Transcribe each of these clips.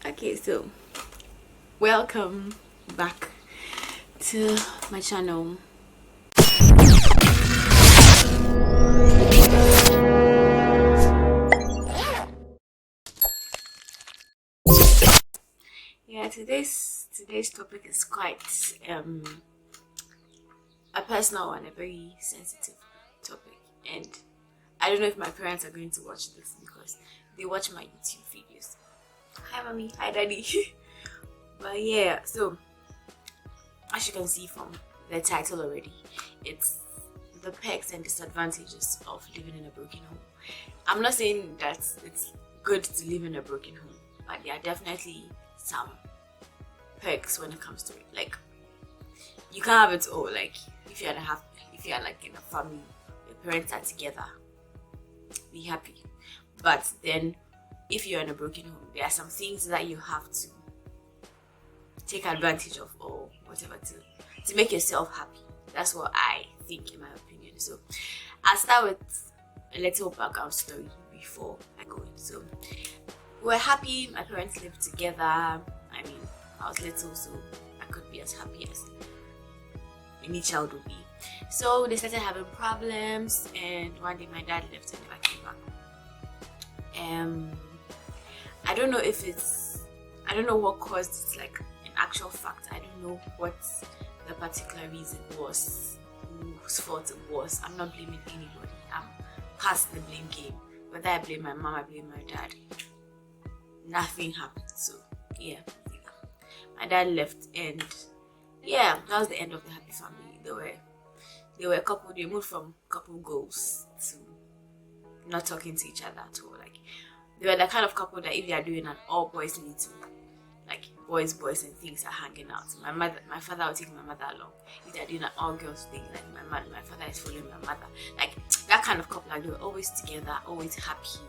Okay, so welcome back to my channel. Yeah, today's topic is quite a personal and a very sensitive topic, and I don't know if my parents are going to watch this because they watch my YouTube videos. Hi mommy, hi daddy. But yeah, so as you can see from the title already, it's the perks and disadvantages of living in a broken home. I'm not saying that it's good to live in a broken home, but there are definitely some perks when it comes to it. Like, you can't have it all. Like, if you're like in a family, your parents are together, be happy. But then if you're in a broken home, there are some things that you have to take advantage of or whatever to make yourself happy. That's what I think, in my opinion. So I'll start with a little background story before I go in. So we're happy, my parents lived together. I mean, I was little, so I could be as happy as any child would be. So they started having problems, and one day my dad left and never came back. I don't know what caused it, like in actual fact. I don't know what the particular reason was, whose fault it was. I'm not blaming anybody. I'm past the blame game. Whether I blame my mom, I blame my dad. Nothing happened. So yeah, my dad left, and yeah, that was the end of the happy family. They were a couple. They moved from couple goals to not talking to each other at all. Like, they were the kind of couple that if they are doing an all boys meeting, like boys and things are hanging out, my father would take my mother along. If they are doing an all girls thing, like my father is following my mother. Like that kind of couple. Like, they were always together, always happy.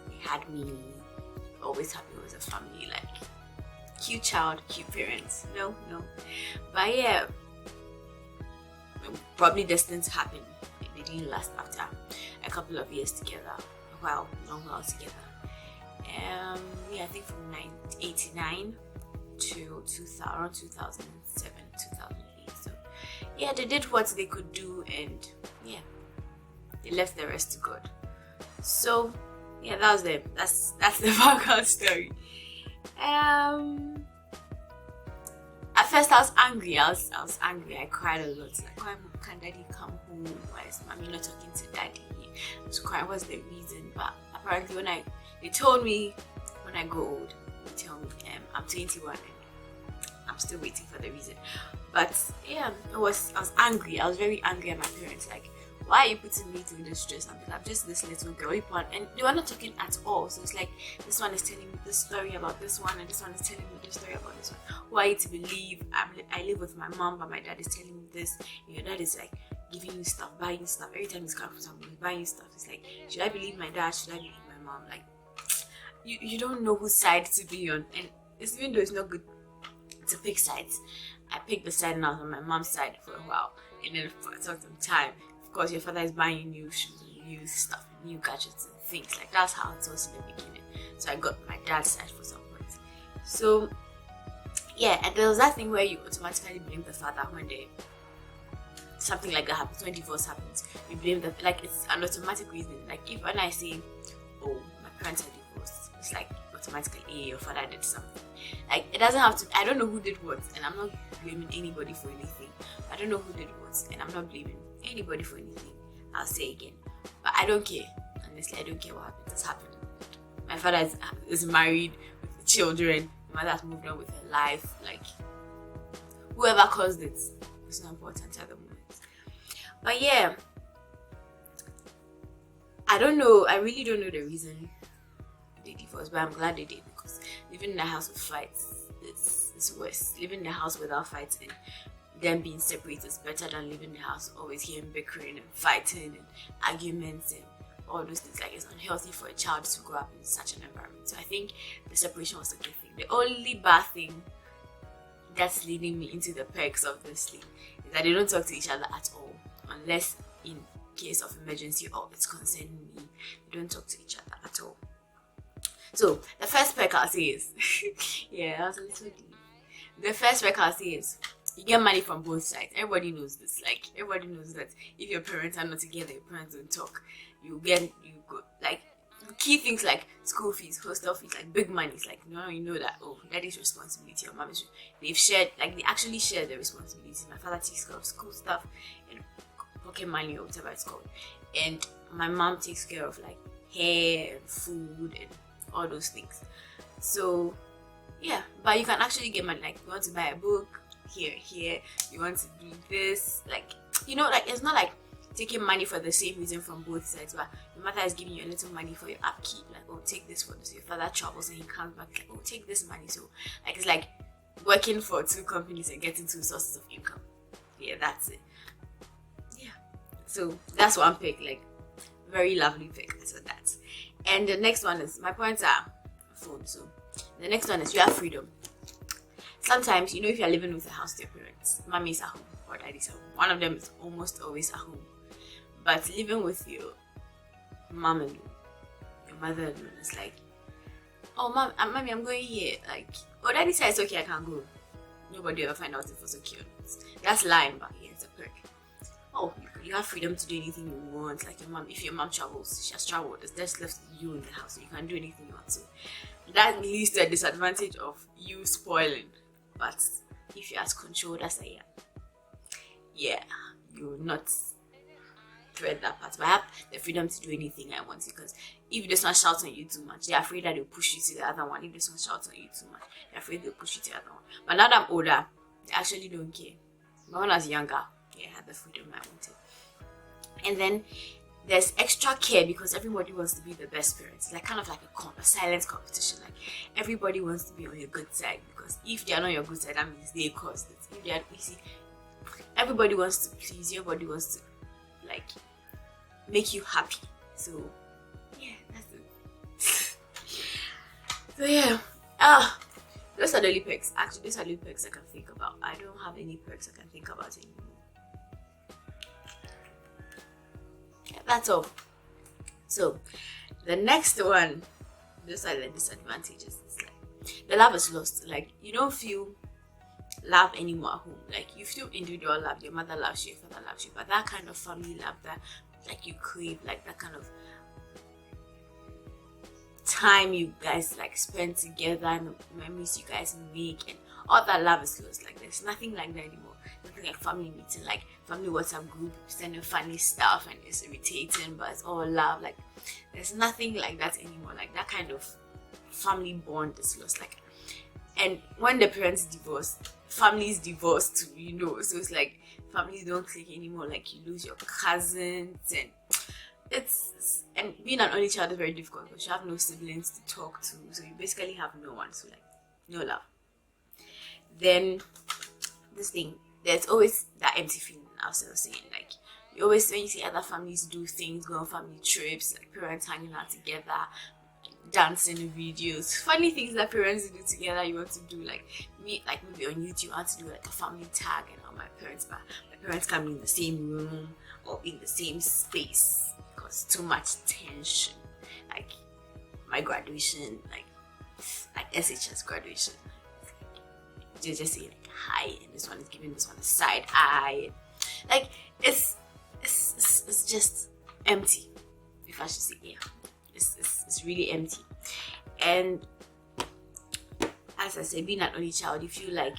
They had me, always happy with a family. Like, cute child, cute parents. No. But yeah, probably destined to happen. They didn't last after a couple of years together. Long while together. Yeah, I think from 1989 to around 2007, 2008. So yeah, they did what they could do, and yeah, they left the rest to God. So yeah, that's the background story. At first I was angry. I was angry. I cried a lot. Like, why can't daddy come home? Why is mommy not talking to daddy? I was crying. What's the reason? But apparently they told me when I grow old, they tell me I'm 21 and I'm still waiting for the reason. But yeah, I was angry. I was very angry at my parents. Like, why are you putting me through this stress? I'm just this little girl. And they were not talking at all. So it's like, this one is telling me this story about this one, and this one is telling me this story about this one. Who are you to believe? I live with my mom, but my dad is telling me this. And your dad is like giving you stuff, buying stuff. Every time he's coming from somewhere, he's buying stuff. It's like, should I believe my dad? Should I believe my mom? Like, you don't know whose side to be on. And even though it's not good to pick sides, I picked the side now on my mom's side for a while. And then for some time, of course, your father is buying new shoes, new stuff, new gadgets and things. Like, that's how it was in the beginning. So I got my dad's side for some point. So yeah, and there was that thing where you automatically blame the father when something like that happens. When divorce happens, you blame like, it's an automatic reason. Like, when I say, oh, my parents are divorced, it's like automatically, hey, your father did something. Like, it doesn't have to. I don't know who did what, and I'm not blaming anybody for anything. I don't know who did what, and I'm not blaming anybody for anything. I'll say again, but I don't care. Honestly, I don't care what happened. It's happened. My father is married with children. My mother has moved on with her life. Like, whoever caused it, it's not important at the moment. But yeah, I don't know. I really don't know the reason they divorced, but I'm glad they did, because living in a house with fights is worse. Living in a house without fights and them being separated is better than living in the house always hearing bickering and fighting and arguments and all those things. Like, it's unhealthy for a child to grow up in such an environment. So I think the separation was a good thing. The only bad thing that's leading me into the perks of this thing is that they don't talk to each other at all, unless in case of emergency or it's concerning me. They don't talk to each other at all. So the first perk I'll say is yeah, I was a little deep. The first perk I'll say is you get money from both sides. Everybody knows this. Like everybody knows that if your parents are not together, your parents don't talk. You go like key things like school fees, hostel fees, like big money. It's like you know that daddy's responsibility, your mom's. They actually share the responsibilities. My father takes care of school stuff and pocket money or whatever it's called, and my mom takes care of like hair and food and all those things. So yeah, but you can actually get money. Like you want to buy a book, here, you want to do this, like like it's not like taking money for the same reason from both sides, but your mother is giving you a little money for your upkeep, like take this for this. Your father travels and he comes back, like take this money. So like it's like working for two companies and getting two sources of income. Yeah, that's it. Yeah, so that's one pick, like very lovely pick. So that's, and the next one is, my points are phone. So the next one is you have freedom. Sometimes, if you're living with a house to your parents, mommy's at home or daddy's at home. One of them is almost always at home. But living with your mom alone, your mother alone, it's like, oh, mommy, I'm going here. Like, daddy says, okay, I can go. Nobody ever find out if it's okay or not. That's lying, but yeah, it's a perk. Oh, you have freedom to do anything you want. Like your mom, if your mom travels, she has traveled, it's just left you in the house, so you can do anything you want to. That leads to a disadvantage of you spoiling. But if you ask control, that's a yeah, you will not dread that part. But I have the freedom to do anything I want to, because if this one shouts on you too much, they're afraid that they'll push you to the other one. If this one shouts on you too much, they're afraid they'll push you to the other one. But now that I'm older, they actually don't care. But when I was younger, yeah, I had the freedom I wanted. And then there's extra care because everybody wants to be the best parents. It's like kind of like a silent competition. Like everybody wants to be on your good side, because if they are not on your good side, that means they caused it. If they are, everybody wants to please you. Everybody wants to like make you happy. So yeah, that's it. So yeah, those are the only perks. Actually, those are the only perks I can think about. I don't have any perks I can think about anymore. That's all. So the next one, those are the disadvantages. It's like the love is lost. Like you don't feel love anymore at home. Like you feel individual love. Your mother loves you, your father loves you, but that kind of family love that like you crave, like that kind of time you guys like spend together and memories you guys make, and all that love is lost. Like there's nothing like that anymore. Nothing like family meeting, like family WhatsApp group sending funny stuff and it's irritating, but it's all love. Like there's nothing like that anymore. Like that kind of family bond is lost. Like, and when the parents divorce, families divorce too, so it's like families don't click anymore. Like you lose your cousins, and and being an only child is very difficult because you have no siblings to talk to, so you basically have no one. So like no love. Then this thing, there's always that empty feeling. I was saying, like you always, when you see other families do things, go on family trips, like parents hanging out together, dancing videos, funny things that parents do together, you want to do. Like me, like maybe on YouTube, I want to do like a family tag, and all my parents can't be in the same room or in the same space because too much tension. Like my graduation, like SHS graduation, they just say like hi, and this one is giving this one a side eye. Like it's just empty, if I should say. Yeah, it's really empty. And as I said, being an only child, you feel like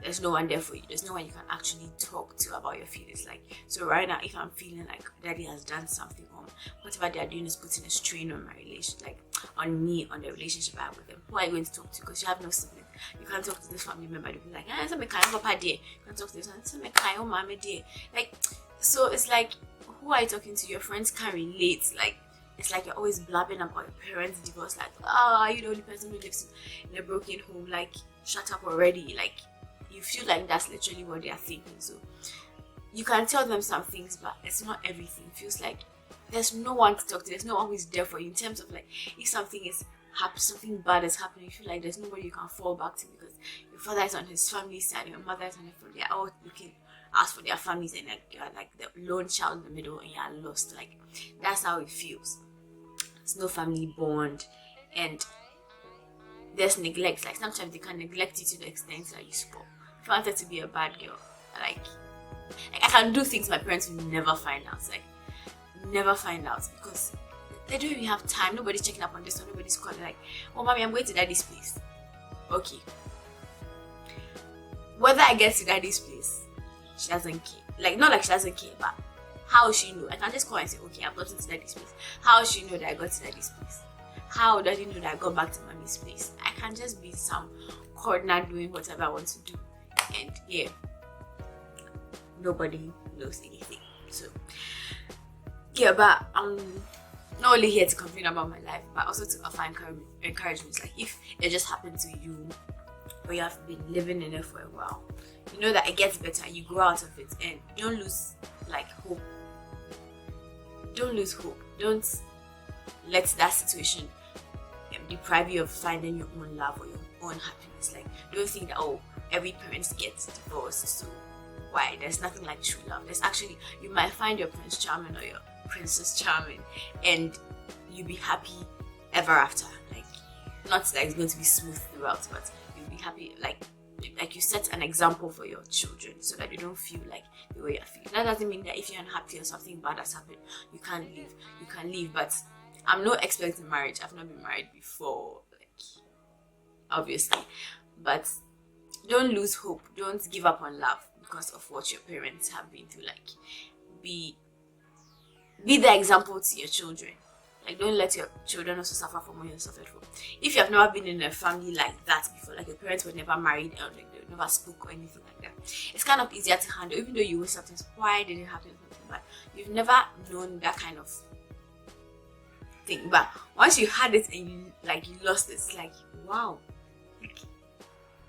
there's no one there for you. There's no one you can actually talk to about your feelings. Like, so right now, if I'm feeling like daddy has done something, or whatever they are doing is putting a strain on my relation, like on me, on the relationship I have with them, who are you going to talk to? Because you have no sibling. You can't talk to this family member. They'll be like, it's a papa day. You can't talk to this one. It's a mama day. Like, so it's like, who are you talking to? Your friends can't relate. Like, it's like you're always blabbing about your parents' divorce. Like, are you the only person who lives in a broken home? Like, shut up already. Like, you feel like that's literally what they are thinking. So you can tell them some things, but it's not everything. It feels like there's no one to talk to. There's no one who is there for you in terms of like, if something bad is happening, you feel like there's nobody you can fall back to, because your father is on his family side, your mother is on his family. They're all looking out for their families, and like you're like the lone child in the middle, and you're lost. Like that's how it feels. There's no family bond, and there's neglect. Like sometimes they can neglect you to the extent that you spoil. If I wanted to be a bad girl, like I can do things my parents will never find out. Like never find out, because they don't even have time. Nobody's checking up on this one. Nobody's calling like, oh mommy, I'm going to daddy's place. Okay. Whether I get to daddy's place, she doesn't care. Like not like she doesn't care, but how will she know? I can just call and say, okay, I've gotten to daddy's place. How will she know that I got to daddy's place? How does he know that I got back to mommy's place? I can just be some corner doing whatever I want to do, and yeah, nobody knows anything. So yeah, but I'm not only here to complain about my life, but also to offer encouragement. Like if it just happened to you, or you have been living in it for a while, you know that it gets better. You grow out of it, and don't lose like hope. Don't lose hope. Don't let that situation deprive you of finding your own love or your own happiness. Like don't think that, oh, every parent gets divorced, so why? There's nothing like true love. There's actually, you might find your Prince Charming or your Princess Charming, and you'll be happy ever after. Like not that it's going to be smooth throughout, but you'll be happy. Like you set an example for your children so that you don't feel like the way you're feeling. That doesn't mean that if you're unhappy or something bad has happened, you can't leave. You can leave, but I'm no expert in marriage. I've not been married before, like obviously, but don't lose hope. Don't give up on love because of what your parents have been through. Like be the example to your children. Like don't let your children also suffer from what you suffered from. If you have never been in a family like that before, like your parents were never married or like they never spoke or anything like that, it's kind of easier to handle, even though you will sometimes, why did it happen? But you've never known that kind of thing. But once you had it and you lost it, it's like, wow, like,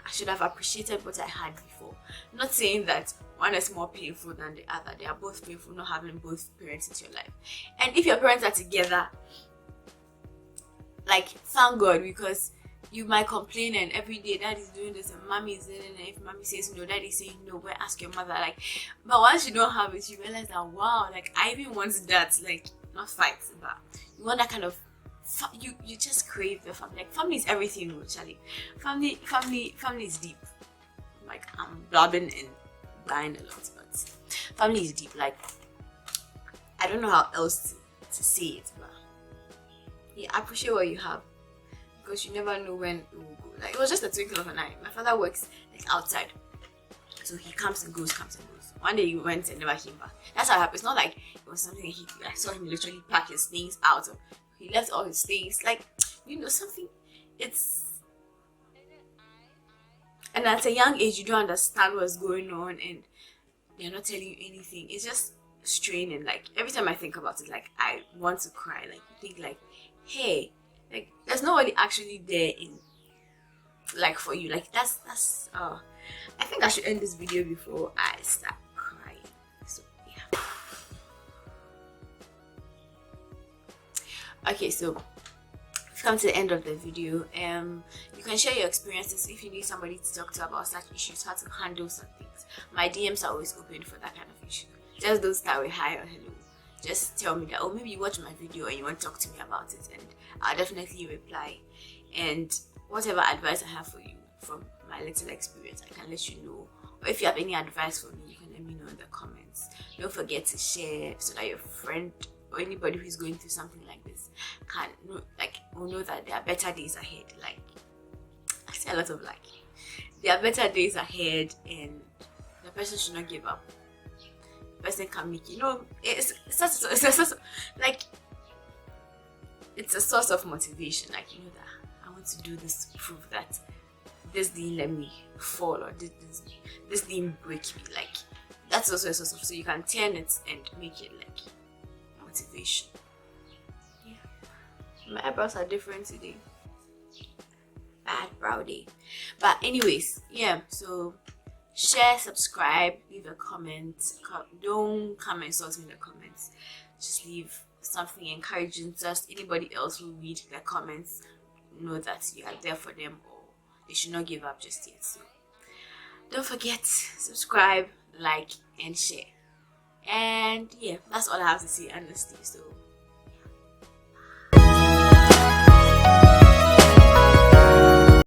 I should have appreciated what I had before. Not saying that one is more painful than the other. They are both painful, not having both parents into your life. And if your parents are together, like thank God, because you might complain and every day daddy's doing this and mommy is doing it, and if mommy says no, daddy's saying no, but ask your mother. Like, but once you don't have it, you realize that, wow, like I even want that. Like not fight, but you want that kind of you just crave the family. Like family is everything, actually. Family is deep. Like I'm blabbing and blind a lot, but family is deep. Like I don't know how else to say it, but yeah, appreciate what you have, because you never know when it will go. Like it was just a twinkle of an eye. My father works like outside, so he comes and goes. One day he went and never came back. That's how it happened. It's not like it was something I saw him literally pack his things out, or he left all his things. Like, you know, something. It's, and at a young age you don't understand what's going on and they're not telling you anything. It's just straining. Like every time I think about it, like I want to cry. Like you think like, hey, like there's nobody actually there in like for you. Like that's I think I should end this video before I start crying. So yeah. Okay, so we've come to the end of the video. You can share your experiences if you need somebody to talk to about such issues, how to handle some things. My DMs are always open for that kind of issue. Just don't start with hi or hello. Just tell me that, oh, maybe you watch my video and you want to talk to me about it, and I'll definitely reply. And whatever advice I have for you from my little experience, I can let you know. Or if you have any advice for me, you can let me know in the comments. Don't forget to share so that your friend or anybody who's going through something like this can know, like, will know that there are better days ahead. Like I say a lot of like, there are better days ahead, and the person should not give up. The person can make it. You know, it's like it's a source of motivation. Like, you know that I want to do this to prove that this didn't let me fall, or this didn't break me. Like that's also a source of, so you can turn it and make it like motivation. Yeah, my eyebrows are different today. Bad brow day. But anyways, yeah, so share, subscribe, leave a comment. Don't come and insult me in the comments. Just leave something encouraging. Just anybody else who read the comments know that you are there for them, or they should not give up just yet. So don't forget, subscribe, like, and share. And yeah, that's all I have to say, honestly. So